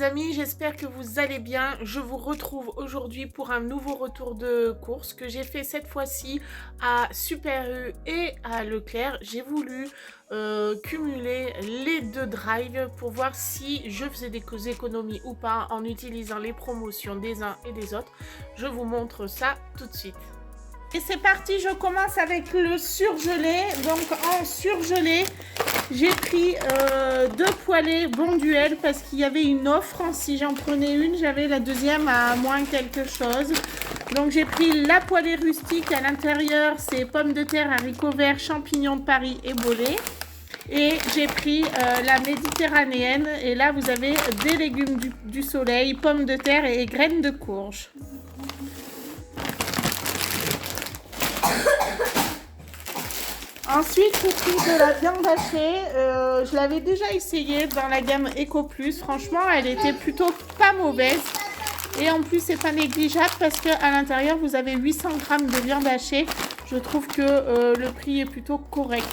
les amis, j'espère que vous allez bien. Je vous retrouve aujourd'hui pour un nouveau retour de course que j'ai fait cette fois-ci à Super U et à Leclerc. J'ai voulu cumuler les deux drives pour voir si je faisais des économies ou pas en utilisant les promotions des uns et des autres. Je vous montre ça tout de suite. Et c'est parti, je commence avec le surgelé. Donc en surgelé, j'ai pris deux poêlées Bon Duel parce qu'il y avait une offre. Si j'en prenais une, j'avais la deuxième à moins quelque chose. Donc j'ai pris la poêlée rustique. À l'intérieur, c'est pommes de terre, haricots verts, champignons de Paris et bolets. Et j'ai pris la méditerranéenne. Et là, vous avez des légumes du soleil, pommes de terre et graines de courge. Ensuite, j'ai pris de la viande hachée. Je l'avais déjà essayé dans la gamme Eco Plus. Franchement, elle était plutôt pas mauvaise. Et en plus, c'est pas négligeable parce qu'à l'intérieur, vous avez 800 grammes de viande hachée. Je trouve que le prix est plutôt correct.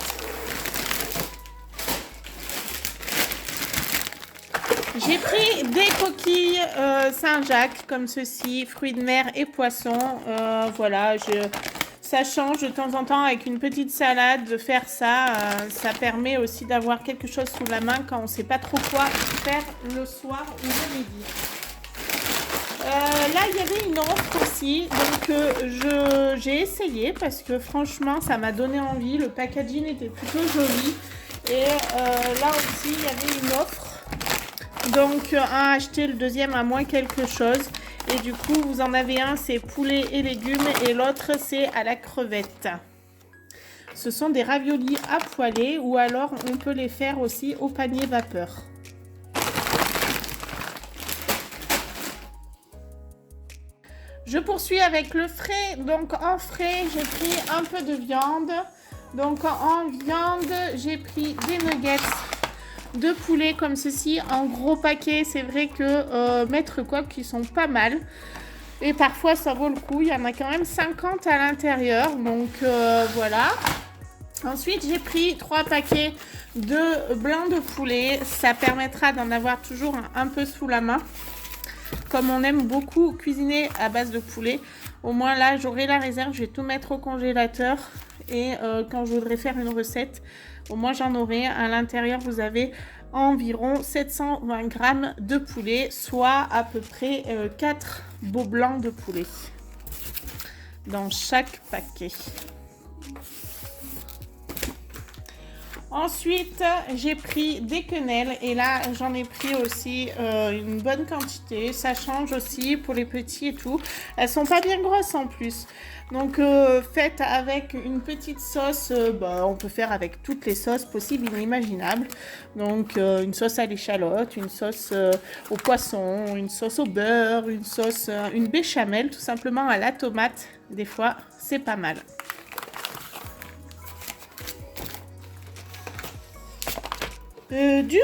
J'ai pris des coquilles Saint-Jacques comme ceci, fruits de mer et poissons. Voilà, ça change de temps en temps avec une petite salade de faire ça. Ça permet aussi d'avoir quelque chose sous la main quand on ne sait pas trop quoi faire le soir ou le midi. Là, il y avait une offre aussi. Donc, j'ai essayé parce que franchement, ça m'a donné envie. Le packaging était plutôt joli. Et là aussi, il y avait une offre. Donc, un à acheter, le deuxième à moins quelque chose. Et du coup, vous en avez un, c'est poulet et légumes, et l'autre, c'est à la crevette. Ce sont des raviolis à poêler, ou alors on peut les faire aussi au panier vapeur. Je poursuis avec le frais. Donc, en frais, j'ai pris un peu de viande. Donc, en viande, j'ai pris des nuggets de poulet comme ceci en gros paquet. C'est vrai que Maître Coq, ils sont pas mal et parfois ça vaut le coup. Il y en a quand même 50 à l'intérieur, donc voilà. Ensuite, j'ai pris 3 paquets de blanc de poulet. Ça permettra d'en avoir toujours un peu sous la main. Comme on aime beaucoup cuisiner à base de poulet, au moins là j'aurai la réserve. Je vais tout mettre au congélateur et quand je voudrais faire une recette, au moins j'en aurai. À l'intérieur, vous avez environ 720 grammes de poulet, soit à peu près 4 beaux blancs de poulet dans chaque paquet. Ensuite, j'ai pris des quenelles et là, j'en ai pris aussi une bonne quantité. Ça change aussi pour les petits et tout. Elles sont pas bien grosses en plus. Donc, faites avec une petite sauce. On peut faire avec toutes les sauces possibles et inimaginables. Donc, une sauce à l'échalote, une sauce au poisson, une sauce au beurre, une béchamel, tout simplement à la tomate. Des fois, c'est pas mal. Du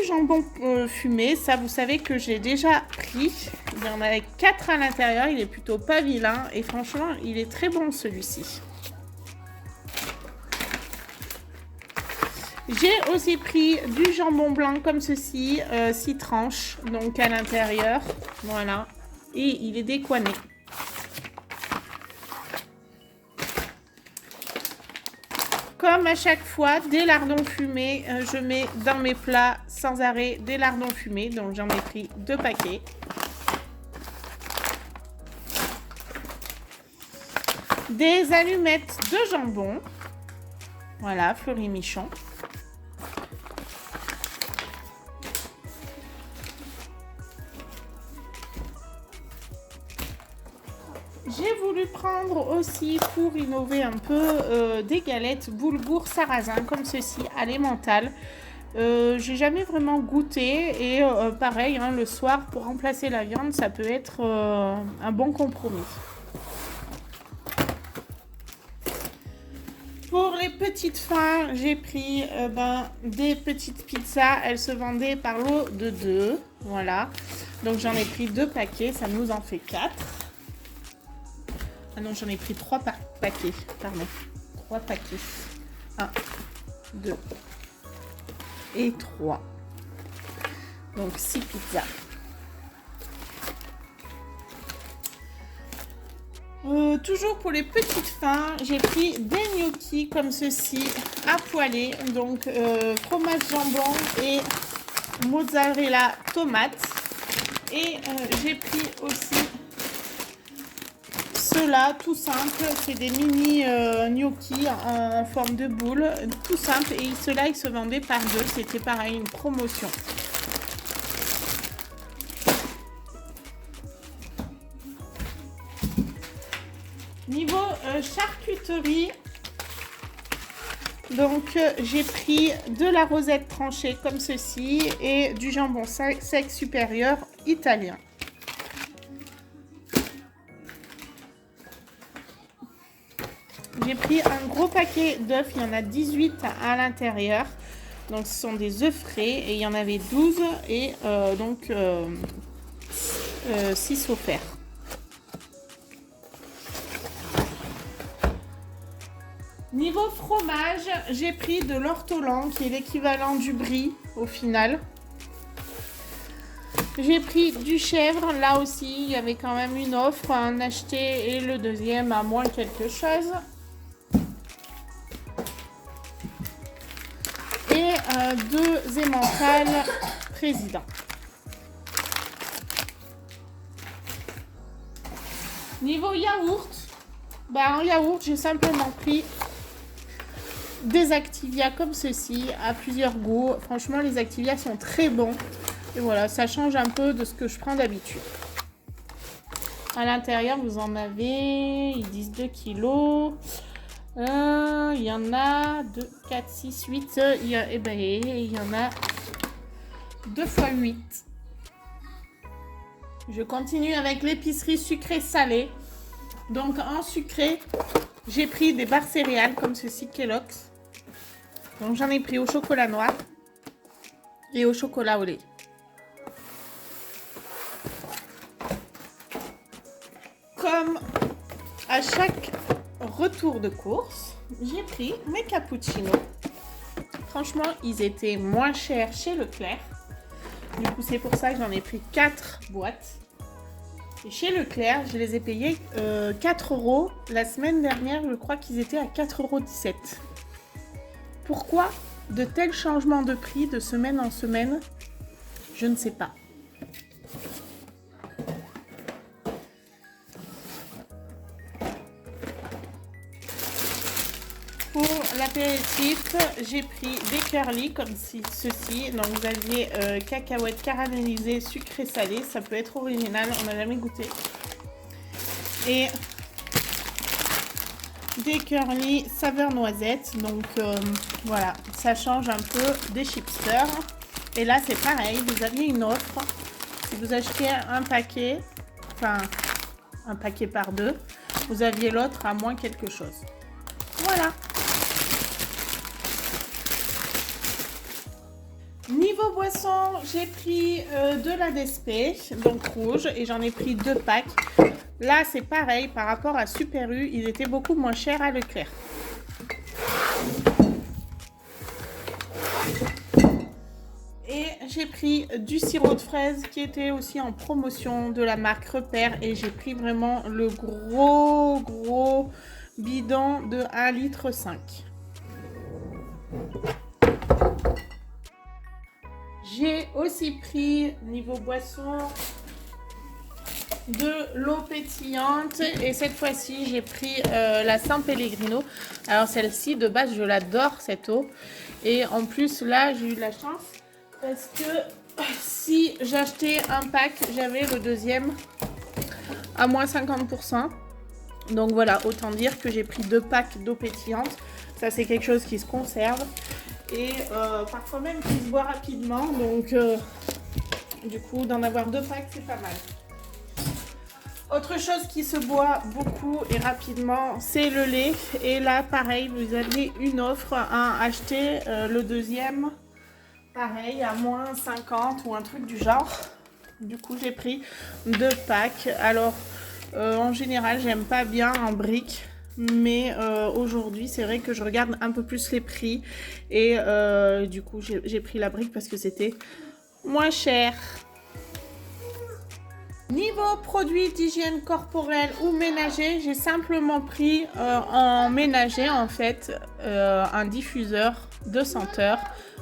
jambon fumé, ça vous savez que j'ai déjà pris. Il y en avait 4 à l'intérieur, il est plutôt pas vilain et franchement il est très bon celui-ci. J'ai aussi pris du jambon blanc comme ceci, 6 tranches donc à l'intérieur, voilà, et il est décoiné. Comme à chaque fois, des lardons fumés, je mets dans mes plats sans arrêt des lardons fumés, donc j'en ai pris 2 paquets. Des allumettes de jambon, voilà, Fleury Michon. J'ai voulu prendre aussi, pour innover un peu, des galettes boulgour sarrasin comme ceci à l'emmental. J'ai jamais vraiment goûté et pareil, hein, le soir pour remplacer la viande, ça peut être un bon compromis. Pour les petites fins, j'ai pris des petites pizzas. Elles se vendaient par lot de 2. Voilà. Donc j'en ai pris 2 paquets, ça nous en fait 4. Ah non, j'en ai pris 3 paquets, pardon. 3 paquets. 1, 2 et 3. Donc 6 pizzas. Toujours pour les petites fins, j'ai pris des gnocchis comme ceci à poêler. Donc fromage jambon et mozzarella tomate. Et j'ai pris aussi ceux-là, tout simple. C'est des mini gnocchis en forme de boule, tout simple. Et ceux-là, ils se vendaient par deux. C'était pareil, une promotion. Niveau charcuterie, donc j'ai pris de la rosette tranchée comme ceci et du jambon sec supérieur italien. J'ai pris un gros paquet d'œufs, il y en a 18 à l'intérieur. Donc ce sont des œufs frais et il y en avait 12 et 6 offerts. Niveau fromage, j'ai pris de l'ortolan qui est l'équivalent du brie au final. J'ai pris du chèvre, là aussi il y avait quand même une offre, un acheté et le deuxième à moins quelque chose. Et deux emmental président. Niveau yaourt, en yaourt j'ai simplement pris des Activia comme ceci à plusieurs goûts. Franchement les Activia sont très bons et voilà, ça change un peu de ce que je prends d'habitude. À l'intérieur vous en avez, ils disent 2 kilos. Il y en a 2, 4, 6, 8 il y en a 2 x 8. Je continue avec l'épicerie sucrée salée. Donc en sucré j'ai pris des barres céréales comme ceci Kellogg's. Donc j'en ai pris au chocolat noir et au chocolat au lait. Comme à chaque retour de course, j'ai pris mes cappuccinos. Franchement, ils étaient moins chers chez Leclerc. Du coup, c'est pour ça que j'en ai pris 4 boîtes. Et chez Leclerc, je les ai payés 4 €. La semaine dernière, je crois qu'ils étaient à 4,17 €. Pourquoi de tels changements de prix de semaine en semaine? Je ne sais pas. Pour l'apéritif, j'ai pris des curly comme ceci. Donc vous aviez cacahuètes caramélisées, sucré salé. Ça peut être original, on n'a jamais goûté. Et des curly saveur noisette. Donc voilà, ça change un peu des chipsters. Et là c'est pareil, vous aviez une offre. Si vous achetez un paquet, enfin un paquet par deux, vous aviez l'autre à moins quelque chose. Voilà. Niveau boisson, j'ai pris de la Despé, donc rouge, et j'en ai pris 2 packs. Là, c'est pareil, par rapport à Super U, ils étaient beaucoup moins chers à Leclerc. Et j'ai pris du sirop de fraise qui était aussi en promotion de la marque Repère. Et j'ai pris vraiment le gros bidon de 1,5 litre. J'ai aussi pris, niveau boisson, de l'eau pétillante. Et cette fois-ci, j'ai pris la San Pellegrino. Alors celle-ci, de base, je l'adore, cette eau. Et en plus, là, j'ai eu de la chance. Parce que si j'achetais un pack, j'avais le deuxième à moins 50%. Donc voilà, autant dire que j'ai pris 2 packs d'eau pétillante. Ça, c'est quelque chose qui se conserve. Et parfois même qui se boit rapidement. Donc du coup, d'en avoir 2 packs, c'est pas mal. Autre chose qui se boit beaucoup et rapidement, c'est le lait. Et là, pareil, vous aviez une offre à acheter le deuxième. Pareil, à moins 50 ou un truc du genre. Du coup, j'ai pris 2 packs. Alors, en général, j'aime pas bien en briques. Mais aujourd'hui, c'est vrai que je regarde un peu plus les prix. Et du coup, j'ai pris la brique parce que c'était moins cher. Niveau produits d'hygiène corporelle ou ménager, j'ai simplement pris en ménager en fait un diffuseur de senteur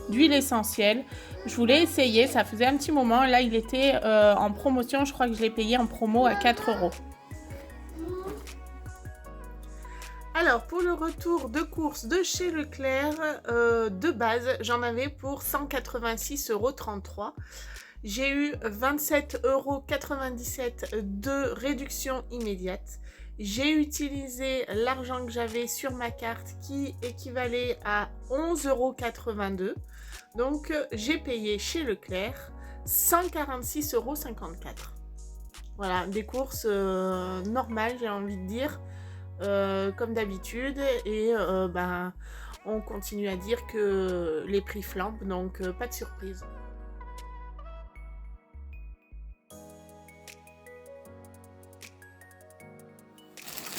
d'huile essentielle. Je voulais essayer, ça faisait un petit moment. Là, il était en promotion. Je crois que je l'ai payé en promo à 4 €. Alors, pour le retour de course de chez Leclerc, de base, j'en avais pour 186,33 €. J'ai eu 27,97 € de réduction immédiate. J'ai utilisé l'argent que j'avais sur ma carte qui équivalait à 11,82 €. Donc, j'ai payé chez Leclerc 146,54 €. Voilà, des courses normales, j'ai envie de dire, comme d'habitude. Et on continue à dire que les prix flambent, donc pas de surprise.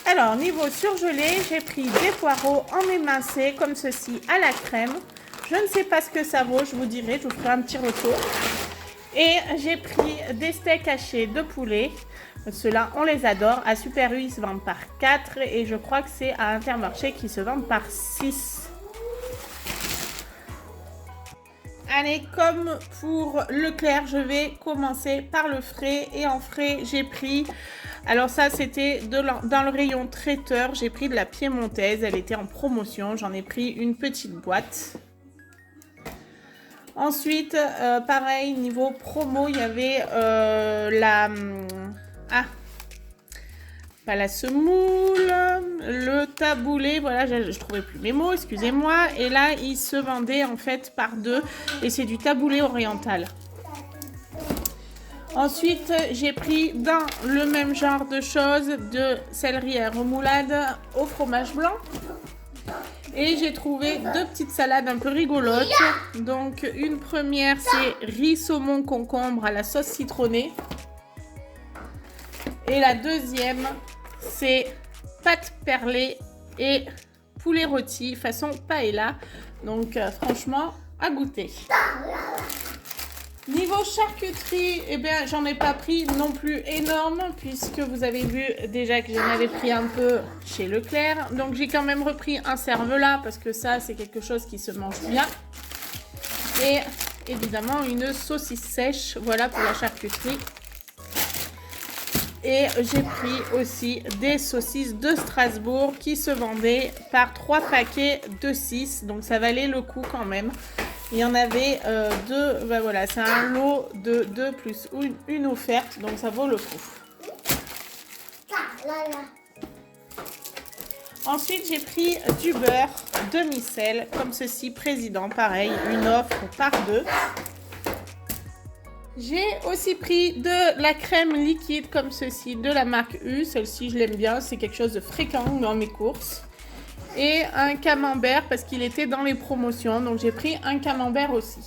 Alors, niveau surgelé, j'ai pris des poireaux en émincé, comme ceci, à la crème. Je ne sais pas ce que ça vaut, je vous dirai, je vous ferai un petit retour. Et j'ai pris des steaks hachés de poulet. Ceux-là, on les adore. À Super U, ils se vendent par 4 et je crois que c'est à Intermarché qu'ils se vendent par 6. Allez, comme pour Leclerc, je vais commencer par le frais. Et en frais, j'ai pris... Alors ça, c'était dans le rayon traiteur. J'ai pris de la piémontaise. Elle était en promotion. J'en ai pris une petite boîte. Ensuite, pareil, niveau promo, il y avait la semoule, le taboulé, voilà, je trouvais plus mes mots, excusez-moi. Et là, il se vendait en fait par 2 et c'est du taboulé oriental. Ensuite, j'ai pris dans le même genre de choses de céleri à remoulade au fromage blanc. Et j'ai trouvé 2 petites salades un peu rigolotes. Donc, une première, c'est riz saumon concombre à la sauce citronnée. Et la deuxième, c'est pâtes perlées et poulet rôti façon paella. Donc, franchement, à goûter. Niveau charcuterie, eh bien, j'en ai pas pris non plus énorme puisque vous avez vu déjà que j'en avais pris un peu chez Leclerc. Donc, j'ai quand même repris un cervelas parce que ça, c'est quelque chose qui se mange bien. Et évidemment, une saucisse sèche, voilà pour la charcuterie. Et j'ai pris aussi des saucisses de Strasbourg qui se vendaient par 3 paquets de 6. Donc, ça valait le coup quand même. Il y en avait 2, ben voilà, c'est un lot de 2 plus une offerte, donc ça vaut le coup. Ensuite, j'ai pris du beurre demi-sel, comme ceci, président, pareil, une offre par 2. J'ai aussi pris de la crème liquide, comme ceci, de la marque U. Celle-ci, je l'aime bien, c'est quelque chose de fréquent dans mes courses. Et un camembert parce qu'il était dans les promotions. Donc, j'ai pris un camembert aussi.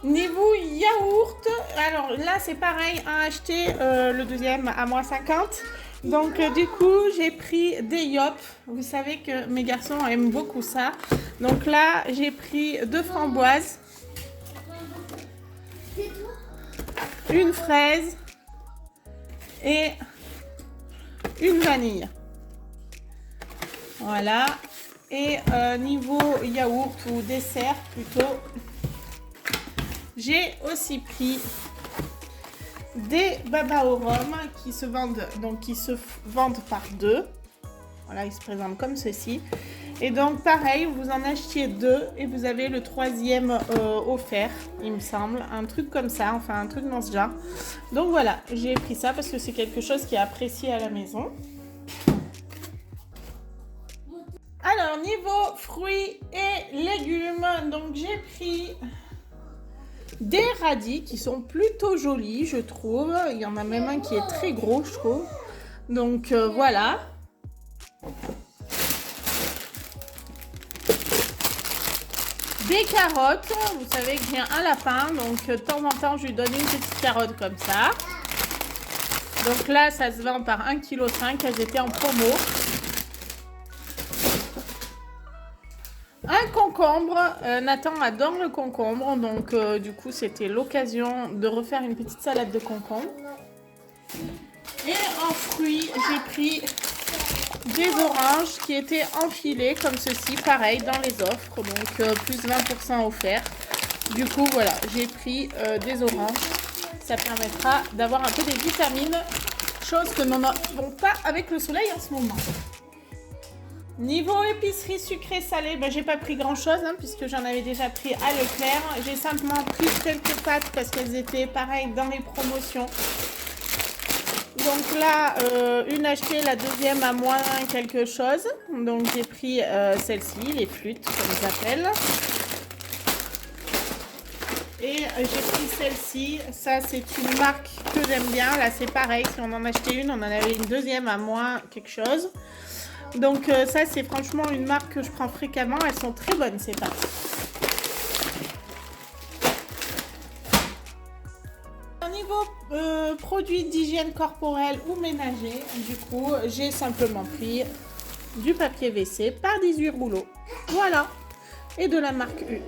Niveau yaourt, alors là, c'est pareil, à acheter le deuxième à moins 50. Donc, du coup, j'ai pris des Yop. Vous savez que mes garçons aiment beaucoup ça. Donc là, j'ai pris 2 framboises, une fraise et une vanille. Voilà. Et niveau yaourt ou dessert plutôt, j'ai aussi pris des baba au rhum qui se vendent par 2. Voilà, ils se présentent comme ceci. Et donc pareil, vous en achetiez 2 et vous avez le 3e offert, il me semble. Un truc comme ça, enfin un truc dans ce genre. Donc voilà, j'ai pris ça parce que c'est quelque chose qui est apprécié à la maison. Alors, niveau fruits et légumes, donc j'ai pris des radis qui sont plutôt jolis, je trouve. Il y en a même un qui est très gros, je trouve. Donc, voilà. Des carottes. Vous savez que j'ai un lapin, donc de temps en temps, je lui donne une petite carotte comme ça. Donc là, ça se vend par 1,5 kg. Elles étaient en promo. Un concombre, Nathan adore le concombre, donc du coup c'était l'occasion de refaire une petite salade de concombre. Et en fruits, j'ai pris des oranges qui étaient enfilées comme ceci, pareil, dans les offres. Donc plus 20% offert. Du coup, voilà, j'ai pris des oranges. Ça permettra d'avoir un peu des vitamines, chose que nous n'avons pas avec le soleil en ce moment. Niveau épicerie sucrée salée, ben, j'ai pas pris grand chose puisque j'en avais déjà pris à Leclerc. J'ai simplement pris quelques pâtes parce qu'elles étaient pareil dans les promotions. Donc là, une achetée, la deuxième à moins quelque chose. Donc j'ai pris celle-ci, les flûtes comme ils appellent. Et j'ai pris celle-ci. Ça, c'est une marque que j'aime bien. Là, c'est pareil. Si on en achetait une, on en avait une deuxième à moins quelque chose. Donc ça, c'est franchement une marque que je prends fréquemment. Elles sont très bonnes, ces pâtes. Au niveau produits d'hygiène corporelle ou ménager, du coup, j'ai simplement pris du papier WC par 18 rouleaux. Voilà. Et de la marque U.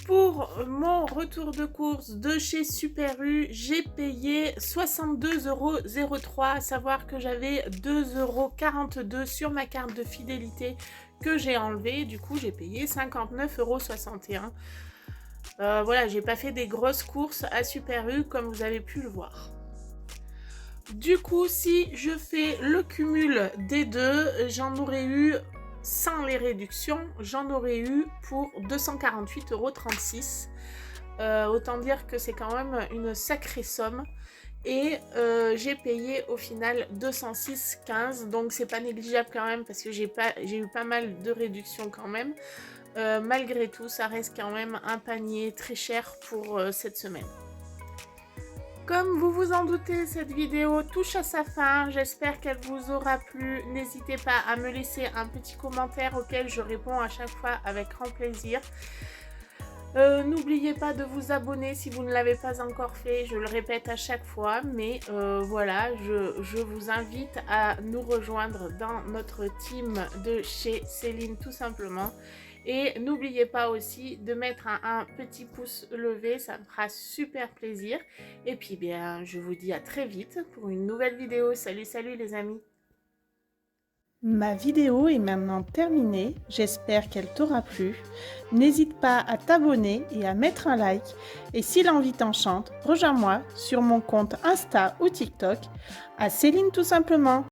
Pour mon retour de course de chez Super U, j'ai payé 62,03 €, à savoir que j'avais 2,42 € sur ma carte de fidélité que j'ai enlevée. Du coup, j'ai payé 59,61 €. Voilà, j'ai pas fait des grosses courses à Super U comme vous avez pu le voir. Du coup, si je fais le cumul des deux, j'en aurais eu... Sans les réductions, j'en aurais eu pour 248,36 €. Autant dire que c'est quand même une sacrée somme. Et j'ai payé au final 206,15 €. Donc c'est pas négligeable quand même parce que j'ai eu pas mal de réductions quand même. Malgré tout, ça reste quand même un panier très cher pour cette semaine. Comme vous vous en doutez, cette vidéo touche à sa fin. J'espère qu'elle vous aura plu. N'hésitez pas à me laisser un petit commentaire auquel je réponds à chaque fois avec grand plaisir. N'oubliez pas de vous abonner si vous ne l'avez pas encore fait. Je le répète à chaque fois, mais voilà, je vous invite à nous rejoindre dans notre team de chez Céline tout simplement. Et n'oubliez pas aussi de mettre un petit pouce levé, ça me fera super plaisir. Et puis bien, je vous dis à très vite pour une nouvelle vidéo. Salut, salut les amis! Ma vidéo est maintenant terminée, j'espère qu'elle t'aura plu. N'hésite pas à t'abonner et à mettre un like. Et si l'envie t'enchante, rejoins-moi sur mon compte Insta ou TikTok à Céline tout simplement.